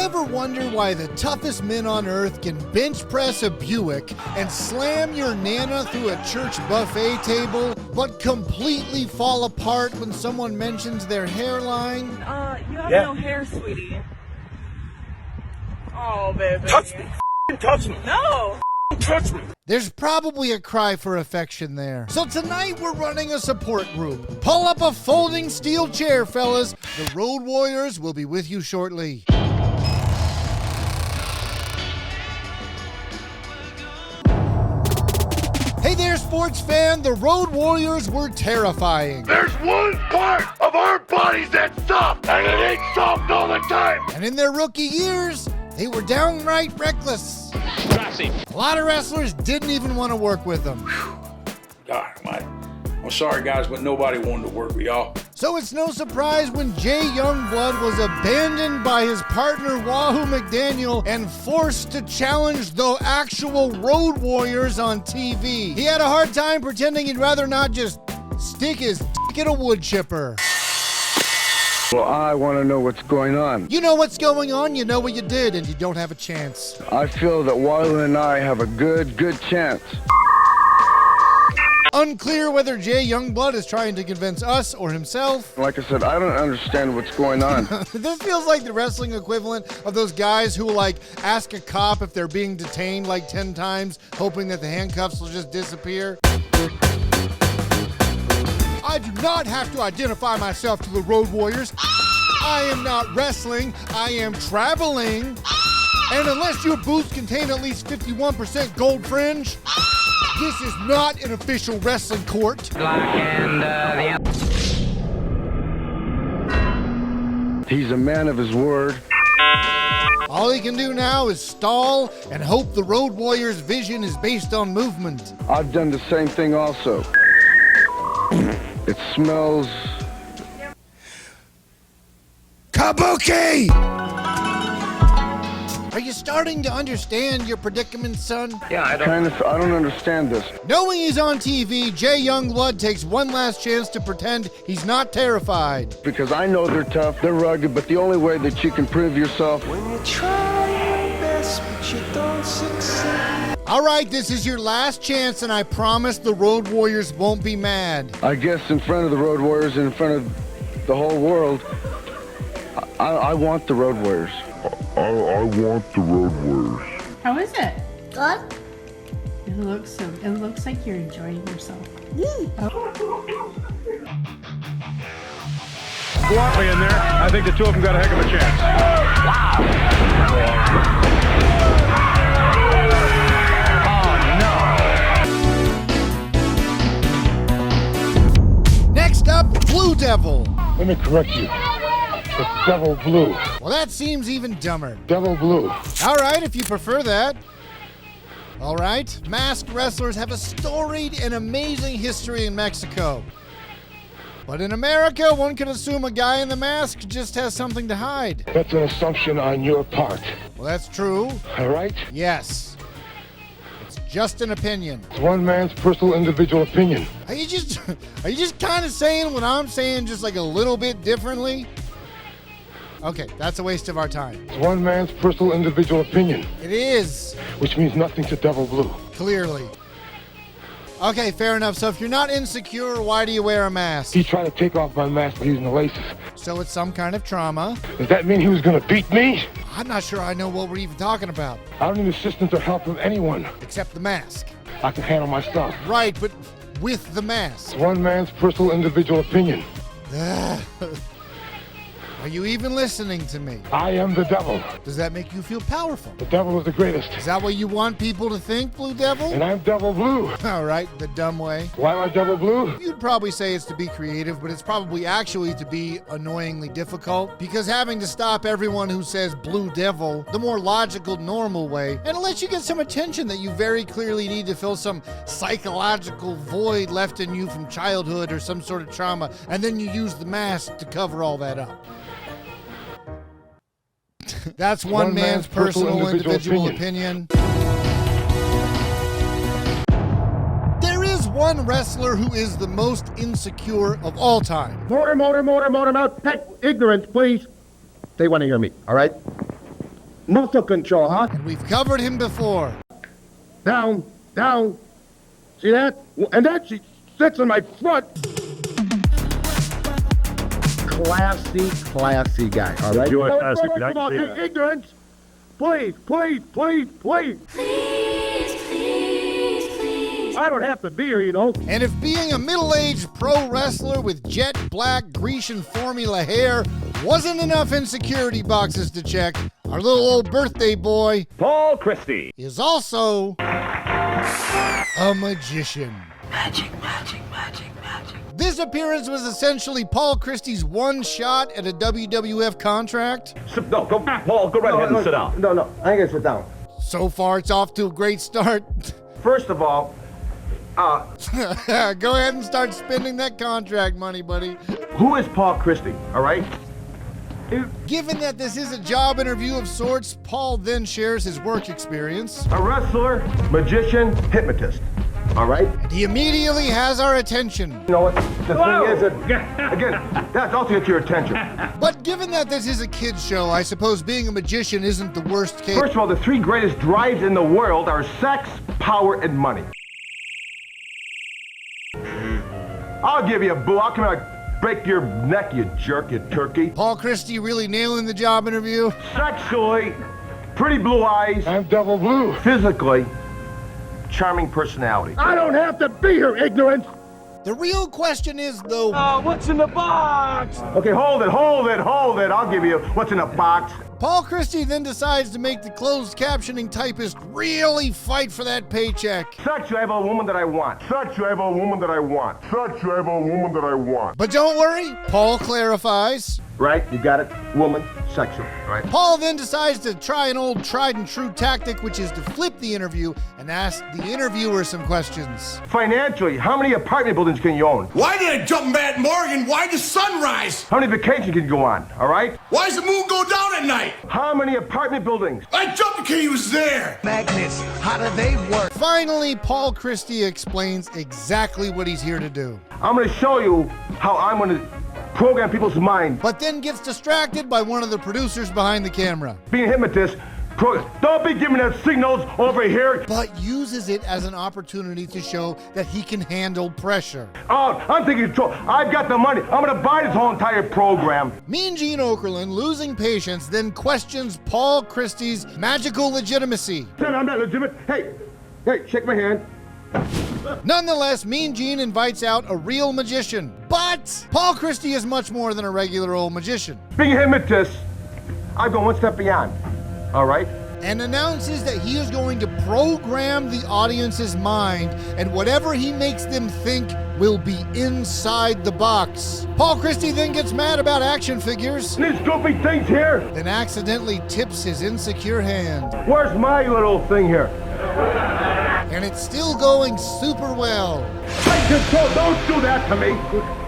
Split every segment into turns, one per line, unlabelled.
ever wonder why the toughest men on earth can bench press a Buick and slam your Nana through a church buffet table, but completely fall apart when someone mentions their hairline?
You have no hair, sweetie. Oh, baby.
Touch me. Touch me.
No.
Touch me.
There's probably a cry for affection there. So tonight we're running a support group. Pull up a folding steel chair, fellas. The Road Warriors will be with you shortly. Hey there, sports fan. The Road Warriors were terrifying.
There's one part of our bodies that's soft, and it ain't soft all the time.
And in their rookie years, they were downright reckless.
Classy.
A lot of wrestlers didn't even want to work with them.
God, I'm sorry, guys, but nobody wanted to work with y'all.
So it's no surprise when Jay Youngblood was abandoned by his partner Wahoo McDaniel and forced to challenge the actual Road Warriors on TV. He had a hard time pretending he'd rather not just stick his dick in a wood chipper.
Well, I want to know what's going on.
You know what's going on, you know what you did, and you don't have a chance.
I feel that Wahoo and I have a good chance.
Unclear whether Jay Youngblood is trying to convince us or himself.
Like I said, I don't understand what's going on.
This feels like the wrestling equivalent of those guys who ask a cop if they're being detained 10 times, hoping that the handcuffs will just disappear. I do not have to identify myself to the Road Warriors. I am not wrestling, I am traveling. And unless your boots contain at least 51% gold fringe, this is not an official wrestling court.
He's a man of his word.
All he can do now is stall and hope the Road Warriors' vision is based on movement.
I've done the same thing also. It smells...
Kabuki! Are you starting to understand your predicament, son?
Yeah, I don't understand this.
Knowing he's on TV, Jay Youngblood takes one last chance to pretend he's not terrified.
Because I know they're tough, they're rugged, but the only way that you can prove yourself...
When you try your best, but you don't succeed.
All right, this is your last chance, and I promise the Road Warriors won't be mad.
I guess in front of the Road Warriors and in front of the whole world, I want the Road Warriors.
I want the Road Warriors.
How is it?
Good.
It looks like you're enjoying yourself.
Bluntly in there, I think the two of them got a heck of a chance.
Oh, no. Next up, Blue Devil.
Let me correct you. It's Devil Blue.
Well, that seems even dumber.
Devil Blue.
All right, if you prefer that. All right, masked wrestlers have a storied and amazing history in Mexico. But in America, one could assume a guy in the mask just has something to hide.
That's an assumption on your part.
Well, that's true.
All right?
Yes. It's just an opinion.
It's one man's personal individual opinion.
Are you just kind of saying what I'm saying just a little bit differently? Okay, that's a waste of our time.
It's one man's personal individual opinion.
It is.
Which means nothing to Devil Blue.
Clearly. Okay, fair enough. So if you're not insecure, why do you wear a mask?
He tried to take off my mask by using the laces.
So it's some kind of trauma.
Does that mean he was going to beat me?
I'm not sure I know what we're even talking about.
I don't need assistance or help from anyone.
Except the mask.
I can handle myself.
Right, but with the mask.
It's one man's personal individual opinion.
Are you even listening to me?
I am the devil.
Does that make you feel powerful?
The devil is the greatest.
Is that what you want people to think, Blue Devil?
And I'm Devil Blue.
All right, the dumb way.
Why am I Devil Blue?
You'd probably say it's to be creative, but it's probably actually to be annoyingly difficult, because having to stop everyone who says Blue Devil the more logical, normal way, and it lets you get some attention that you very clearly need to fill some psychological void left in you from childhood or some sort of trauma, and then you use the mask to cover all that up. That's one man's personal individual opinion. There is one wrestler who is the most insecure of all time.
Motor, mouth. Ignorance, please. They want to hear me, all right?
Muscle control, huh?
And we've covered him before.
Down, down. See that? And that she sits in my front. Classy guy, all right?
You are
Now,
classy,
first of all,
right?
ignorance. Please. I don't have to be here, you know.
And if being a middle-aged pro wrestler with jet black Grecian formula hair wasn't enough insecurity boxes to check, our little old birthday boy,
Paul Christie.
is also a magician.
Magic.
This appearance was essentially Paul Christie's one shot at a WWF contract.
No, go, Paul, go right ahead and sit down.
No, I ain't gonna sit down.
So far, it's off to a great start.
First of all,
Go ahead and start spending that contract money, buddy.
who is Paul Christie, all right?
Given that this is a job interview of sorts, Paul then shares his work experience.
A wrestler, magician, hypnotist, all right?
And he immediately has our attention.
You know what? The thing is that, again, that's also get your attention.
But given that this is a kid's show, I suppose being a magician isn't the worst case.
First of all, the three greatest drives in the world are sex, power, and money. I'll give you a boo. I'll come out and break your neck, you jerk, you turkey.
Paul Christie really nailing the job interview.
Sexually, pretty blue eyes.
I'm double blue.
Physically, charming personality. I don't have to be here, ignorant.
The real question is, though,
What's in the box? Okay, hold it. I'll give you what's in the box.
Paul Christie then decides to make the closed captioning typist really fight for that paycheck.
Sex, I have a woman that I want.
But don't worry, Paul clarifies.
Right? You got it? Woman, sexual, right?
Paul then decides to try an old tried and true tactic, which is to flip the interview and ask the interviewer some questions.
Financially, how many apartment buildings can you own?
Why did I jump Matt Morgan? Why the sunrise?
How many vacations can you go on, all right?
Why does the moon go down at night?
How many apartment buildings?
I jumped because he was there.
Magnets, how do they work?
Finally, Paul Christie explains exactly what he's here to do,
I'm going to show you how I'm going to program people's mind.
but then gets distracted by one of the producers behind the camera,
Being a hypnotist, don't be giving us signals over here.
but uses it as an opportunity to show that he can handle pressure.
Oh, I'm taking control. I've got the money. I'm going to buy this whole entire program.
Mean Gene Okerlund, losing patience, then questions Paul Christie's magical legitimacy.
I'm not legitimate. Hey, shake my hand.
Nonetheless, Mean Gene invites out a real magician. But Paul Christie is much more than a regular old magician,
Being a hypnotist, I've gone one step beyond. All right?
and announces that he is going to program the audience's mind, and whatever he makes them think will be inside the box. Paul Christie then gets mad about action figures,
These goofy things here.
then accidentally tips his insecure hand.
Where's my little thing here?
And it's still going super well.
Take control. Don't do that to me.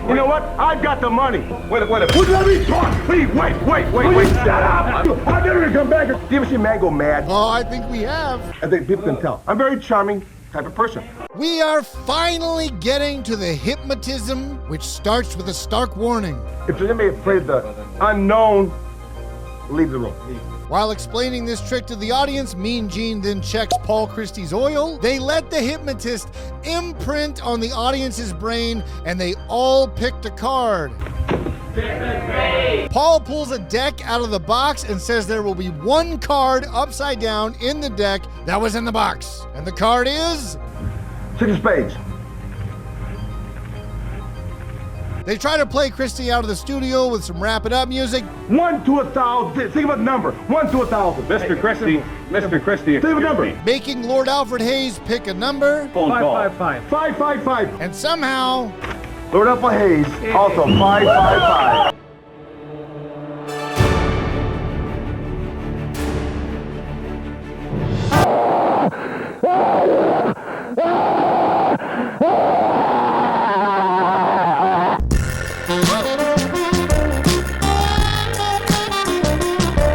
You know what? I've got the money. Wait. Let me talk. Please, wait. Shut up. I'm never gonna come back. Do you ever see a man go mad?
Oh, I think we have.
I think people can tell. I'm a very charming type of person.
We are finally getting to the hypnotism, which starts with a stark warning.
If there's anybody afraid of the unknown, leave the room.
While explaining this trick to the audience, Mean Gene then checks Paul Christie's oil. They let the hypnotist imprint on the audience's brain, and they all picked a card. Paul pulls a deck out of the box and says there will be one card upside down in the deck that was in the box. And the card is...
Six of spades.
They try to play Christie out of the studio with some wrap it up music.
1 to 1,000. Think of a number. 1 to 1,000.
Mr. Christie,
Think of a number.
Making Lord Alfred Hayes pick a number.
phone call.
555.
And somehow,
Lord Alpha Hayes, also 555.